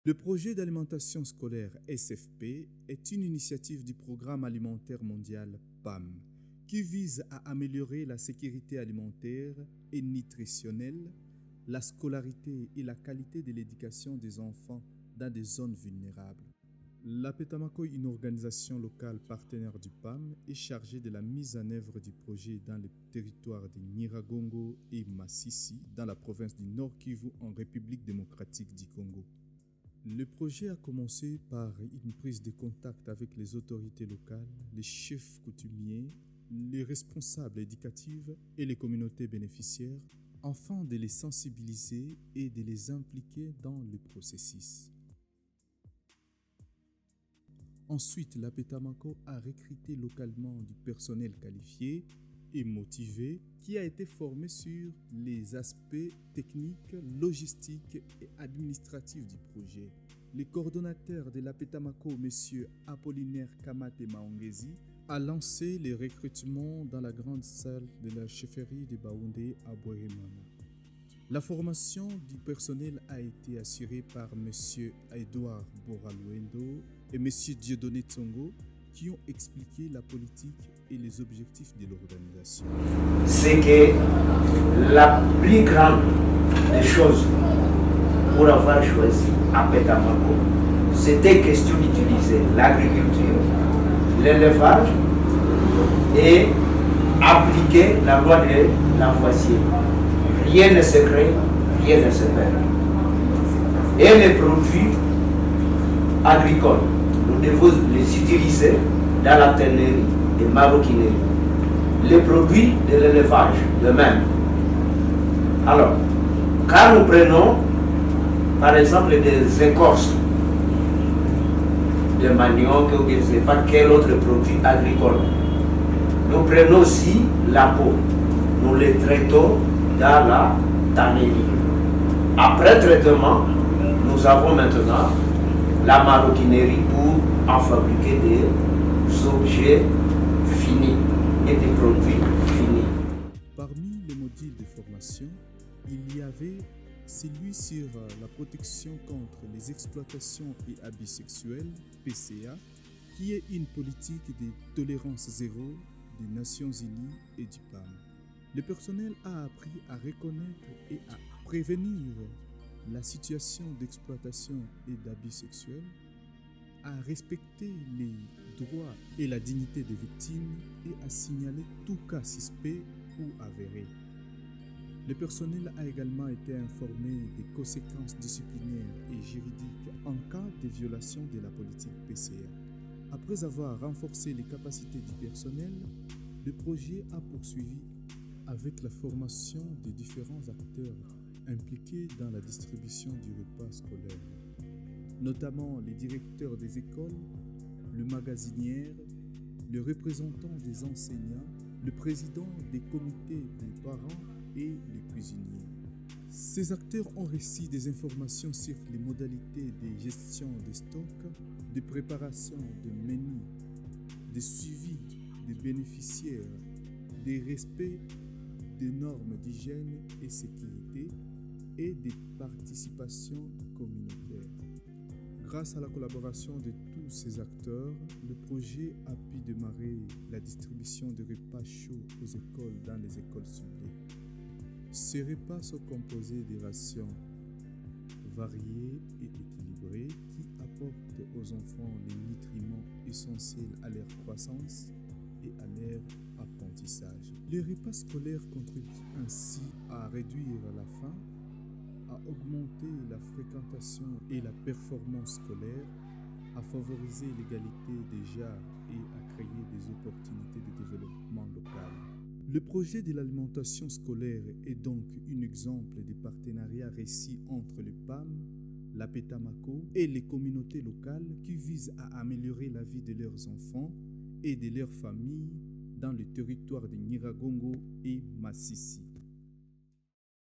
Le projet d'alimentation scolaire SFP est une initiative du Programme alimentaire mondial PAM qui vise à améliorer la sécurité alimentaire et nutritionnelle, la scolarité et la qualité de l'éducation des enfants dans des zones vulnérables. La Petamako, une organisation locale partenaire du PAM, est chargée de la mise en œuvre du projet dans les territoires de Nyiragongo et Masisi, dans la province du Nord Kivu, en République démocratique du Congo. Le projet a commencé par une prise de contact avec les autorités locales, les chefs coutumiers, les responsables éducatifs et les communautés bénéficiaires, afin de les sensibiliser et de les impliquer dans le processus. Ensuite, la Petamako a recruté localement du personnel qualifié et motivé qui a été formé sur les aspects techniques, logistiques et administratifs du projet. Le coordonnateur de la Petamako, M. Apollinaire Kamate Maongezi, a lancé les recrutements dans la grande salle de la chefferie de Baoundé à Bohemana. La formation du personnel a été assurée par M. Edouard Boraluendo et M. Dieudonné Tsongo, qui ont expliqué la politique et les objectifs de l'organisation. C'est que la plus grande des choses pour avoir choisi à Petamako, c'était question d'utiliser l'agriculture, l'élevage et appliquer la loi de Lavoisier. Rien ne se crée, rien ne se perd. Et les produits agricoles, nous devons les utiliser dans la tannerie et maroquinerie. Les produits de l'élevage, de même. Alors, quand nous prenons, par exemple, des écorces de manioc ou je ne sais pas quel autre produit agricole, nous prenons aussi la peau. Nous les traitons dans la tannerie. Après traitement, nous avons maintenant la maroquinerie pour en fabriquer des objets finis et des produits finis. Parmi les modules de formation, il y avait celui sur la protection contre les exploitations et abus sexuels, PCA, qui est une politique de tolérance zéro des Nations Unies et du PAM. Le personnel a appris à reconnaître et à prévenir la situation d'exploitation et d'abus sexuels, à respecter les droits et la dignité des victimes et à signaler tout cas suspect ou avéré. Le personnel a également été informé des conséquences disciplinaires et juridiques en cas de violation de la politique PCA. Après avoir renforcé les capacités du personnel, le projet a poursuivi avec la formation des différents acteurs impliqués dans la distribution du repas scolaire, notamment les directeurs des écoles, le magasinière, le représentant des enseignants, le président des comités des parents et les cuisiniers. Ces acteurs ont reçu des informations sur les modalités de gestion des stocks, de préparation de menus, de suivi des bénéficiaires, des respects des normes d'hygiène et sécurité et des participations communautaires. Grâce à la collaboration de tous ces acteurs, le projet a pu démarrer la distribution de repas chauds aux écoles dans les écoles ciblées. Ces repas sont composés de rations variées et équilibrées qui apportent aux enfants les nutriments essentiels à leur croissance et à leur apprentissage. Les repas scolaires contribuent ainsi à réduire la faim, à augmenter la fréquentation et la performance scolaire, à favoriser l'égalité des genres et à créer des opportunités de développement local. Le projet de l'alimentation scolaire est donc un exemple de partenariat réussi entre le PAM, la Petamako et les communautés locales qui visent à améliorer la vie de leurs enfants et de leurs familles dans le territoire de Nyiragongo et Masisi.